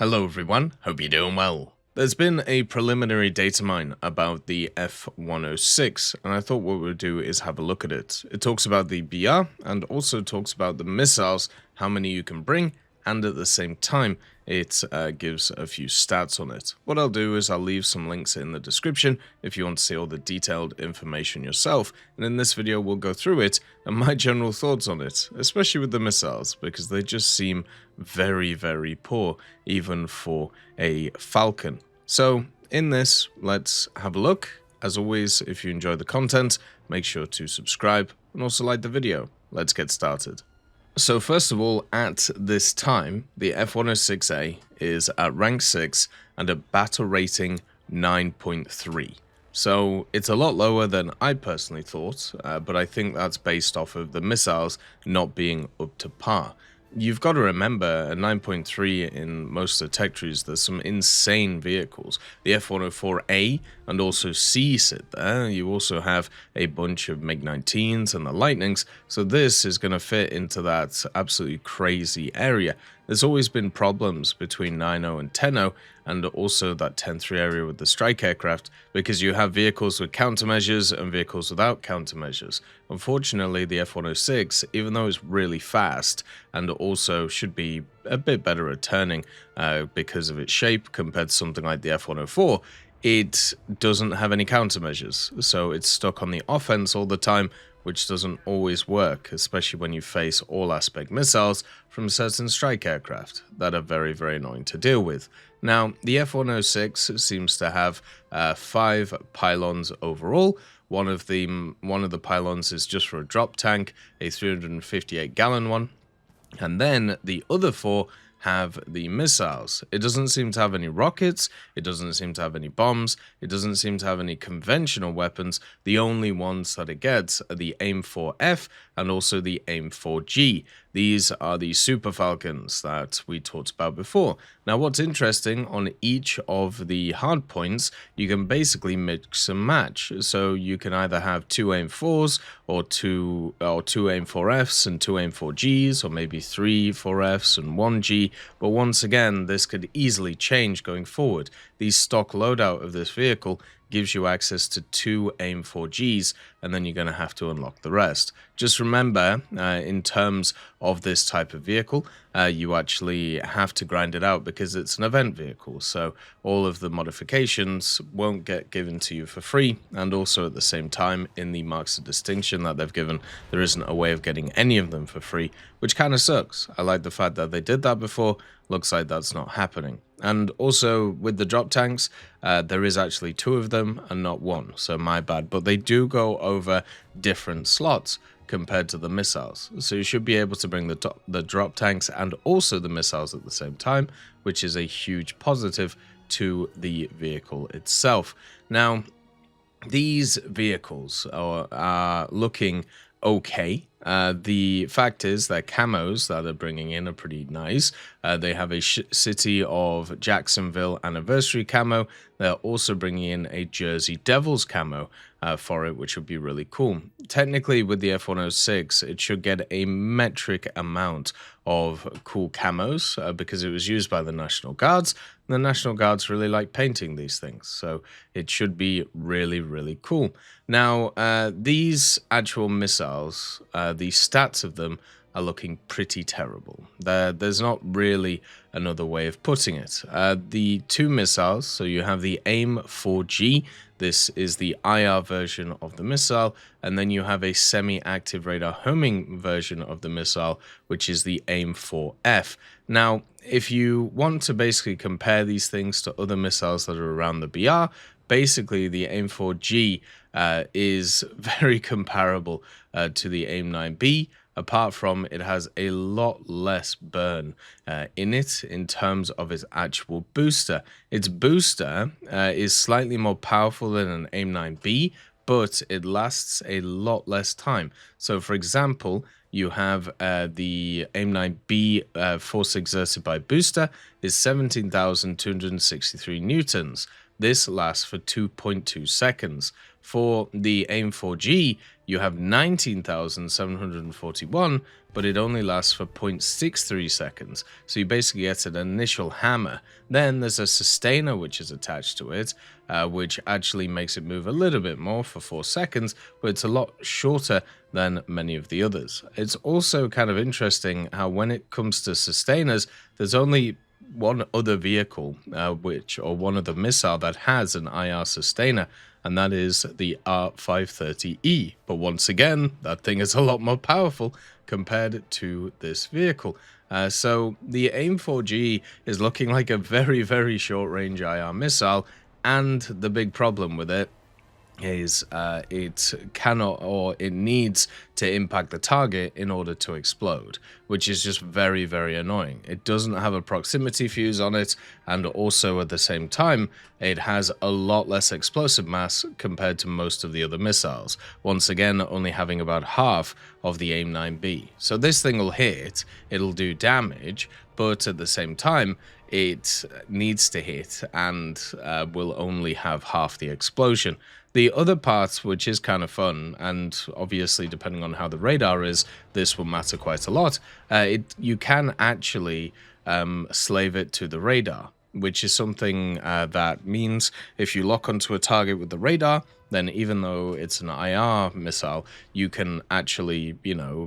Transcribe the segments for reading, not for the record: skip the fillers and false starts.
Hello everyone, hope you're doing well. There's been a preliminary data mine about the F-106, and I thought what we'll do is have a look at it. It talks about the BR, and also talks about the missiles, how many you can bring, and at the same time, it gives a few stats on it. What I'll do is I'll leave some links in the description if you want to see all the detailed information yourself, and in this video we'll go through it and my general thoughts on it, especially with the missiles, because they just seem very, very poor, even for a Falcon. So in this, let's have a look. As always, if you enjoy the content, make sure to subscribe and also like the video. Let's get started. So first of all, at this time, the F-106A is at rank 6 and a battle rating 9.3. So it's a lot lower than I personally thought, but I think that's based off of the missiles not being up to par. You've got to remember, a 9.3 in most of the tech trees, there's some insane vehicles. The F-104A and also C sit there. You also have a bunch of MiG-19s and the Lightnings, so this is going to fit into that absolutely crazy area. There's always been problems between 9.0 and 10.0, and also that 10.3 area with the strike aircraft, because you have vehicles with countermeasures and vehicles without countermeasures. Unfortunately, the F-106, even though it's really fast, and also should be a bit better at turning because of its shape compared to something like the F-104, it doesn't have any countermeasures, so it's stuck on the offense all the time, which doesn't always work, especially when you face all-aspect missiles from certain strike aircraft that are very, very annoying to deal with. Now, the F-106 seems to have 5 pylons overall. One of the pylons is just for a drop tank, a 358-gallon one, and then the other 4 have the missiles. It doesn't seem to have any rockets, it doesn't seem to have any bombs, it doesn't seem to have any conventional weapons. The only ones that it gets are the AIM-4F and also the AIM-4G. These are the Super Falcons that we talked about before. Now what's interesting, on each of the hard points, you can basically mix and match. So you can either have 2 AIM-4s or two AIM-4Fs and 2 AIM-4Gs, or maybe 3 4Fs and 1 G. But once again, this could easily change going forward. The stock loadout of this vehicle gives you access to 2 AIM-4Gs, and then you're going to have to unlock the rest. Just remember, in terms of this type of vehicle, you actually have to grind it out because it's an event vehicle, so all of the modifications won't get given to you for free, and also at the same time, in the marks of distinction that they've given, there isn't a way of getting any of them for free, which kind of sucks. I like the fact that they did that before. Looks like that's not happening. And also with the drop tanks, there is actually 2 of them and not 1, so my bad, but they do go over different slots compared to the missiles, so you should be able to bring the drop tanks and also the missiles at the same time, which is a huge positive to the vehicle itself. Now, these vehicles are looking okay. The fact is that camos that they're bringing in are pretty nice. They have a City of Jacksonville anniversary camo. They're also bringing in a Jersey Devils camo for it, which would be really cool. Technically, with the F-106, it should get a metric amount of cool camos because it was used by the National Guards. The National Guards really like painting these things, so it should be really, really cool. Now, these actual missiles, the stats of them are looking pretty terrible. There's not really another way of putting it. The 2 missiles, so you have the AIM-4G, this is the IR version of the missile, and then you have a semi-active radar homing version of the missile, which is the AIM-4F. Now, if you want to basically compare these things to other missiles that are around the BR, basically the AIM-4G is very comparable to the AIM-9B, apart from it has a lot less burn in it in terms of its actual booster. Its booster is slightly more powerful than an AIM-9B, but it lasts a lot less time. So for example, you have the AIM-9B force exerted by booster is 17,263 newtons. This lasts for 2.2 seconds. For the AIM-4G, you have 19,741, but it only lasts for 0.63 seconds. So you basically get an initial hammer. Then there's a sustainer which is attached to it, which actually makes it move a little bit more for 4 seconds, but it's a lot shorter than many of the others. It's also kind of interesting how when it comes to sustainers, there's only one other vehicle, one other missile that has an IR sustainer, and that is the R530E. But once again, that thing is a lot more powerful compared to this vehicle. So the AIM-4G is looking like a very, very short-range IR missile, and the big problem with it is it cannot, or it needs to impact the target in order to explode, which is just very, very annoying. It doesn't have a proximity fuse on it, and also at the same time, it has a lot less explosive mass compared to most of the other missiles, once again only having about half of the AIM-9B. So this thing will hit, it'll do damage, but at the same time, it needs to hit and will only have half the explosion. The other part, which is kind of fun, and obviously depending on how the radar is, this will matter quite a lot, you can actually slave it to the radar, which is something that means if you lock onto a target with the radar, then even though it's an IR missile, you can actually,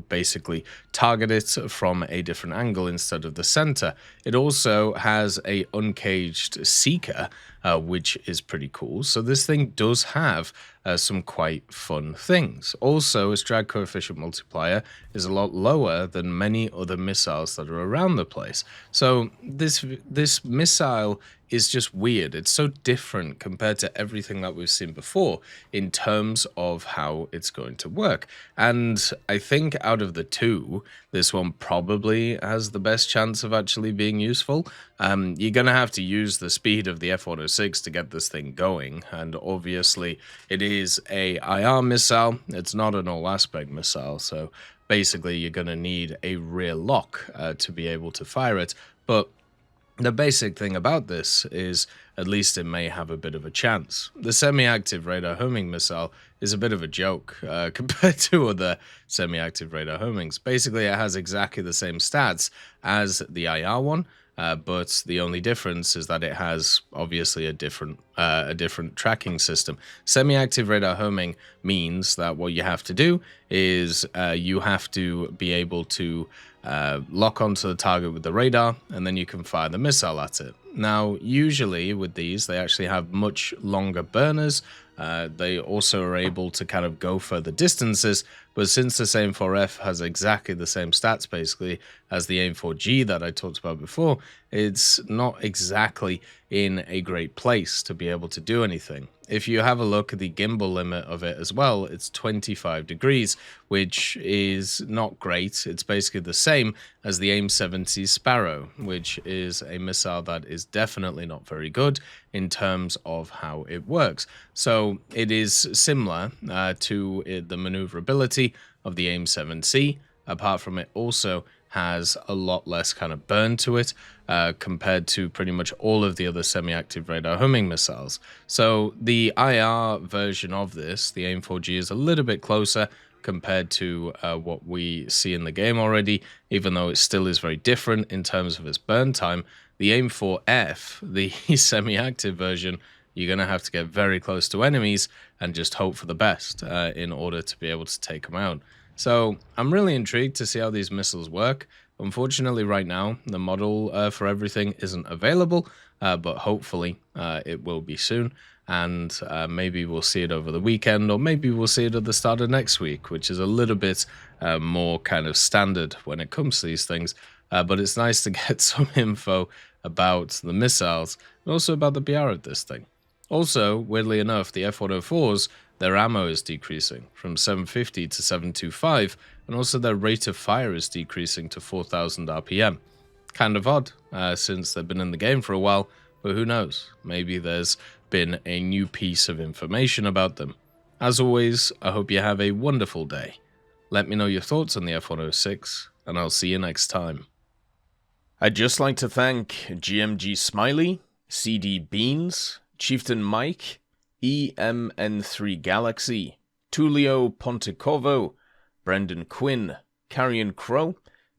basically target it from a different angle instead of the center. It also has a uncaged seeker, which is pretty cool. So this thing does have some quite fun things. Also, its drag coefficient multiplier is a lot lower than many other missiles that are around the place. So this missile is just weird. It's so different compared to everything that we've seen before in terms of how it's going to work. And I think out of the two, this one probably has the best chance of actually being useful. You're going to have to use the speed of the F-106 to get this thing going. And obviously, it is a IR missile. It's not an all-aspect missile. So basically, you're going to need a rear lock to be able to fire it. But the basic thing about this is at least it may have a bit of a chance. The semi-active radar homing missile is a bit of a joke compared to other semi-active radar homings. Basically, it has exactly the same stats as the IR one, but the only difference is that it has obviously a different tracking system. Semi-active radar homing means that what you have to do is you have to be able to lock onto the target with the radar, and then you can fire the missile at it. Now, usually with these, they actually have much longer burners. They also are able to kind of go further distances, but since the AIM-4F has exactly the same stats basically as the AIM-4G that I talked about before, it's not exactly in a great place to be able to do anything. If you have a look at the gimbal limit of it as well, it's 25 degrees, which is not great. It's basically the same as the AIM-70 Sparrow, which is a missile that is definitely not very good in terms of how it works. So it is similar to the maneuverability of the AIM-7C. Apart from it also has a lot less kind of burn to it compared to pretty much all of the other semi-active radar homing missiles. So the IR version of this, the AIM-4G, is a little bit closer compared to what we see in the game already, even though it still is very different in terms of its burn time. The AIM-4F, the semi-active version, you're going to have to get very close to enemies and just hope for the best in order to be able to take them out. So I'm really intrigued to see how these missiles work. Unfortunately, right now, the model for everything isn't available, but hopefully it will be soon. And maybe we'll see it over the weekend, or maybe we'll see it at the start of next week, which is a little bit more kind of standard when it comes to these things. But it's nice to get some info about the missiles, and also about the BR of this thing. Also, weirdly enough, the F-104s, their ammo is decreasing from 750 to 725, and also their rate of fire is decreasing to 4,000 RPM. Kind of odd, since they've been in the game for a while, but who knows? Maybe there's been a new piece of information about them. As always, I hope you have a wonderful day. Let me know your thoughts on the F-106, and I'll see you next time. I'd just like to thank GMG Smiley, CD Beans, Chieftain Mike, EMN3 Galaxy, Tulio Pontecorvo, Brendan Quinn, Carrion Crow,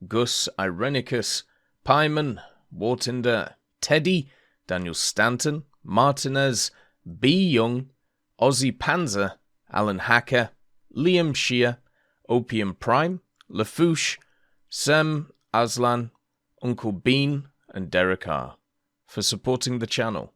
Gus Irenicus, Pyman, Wartinder, Teddy, Daniel Stanton, Martinez, B. Young, Ozzy Panzer, Alan Hacker, Liam Shear, Opium Prime, Lafouche, Sem Aslan, Uncle Bean, and Derek R. for supporting the channel.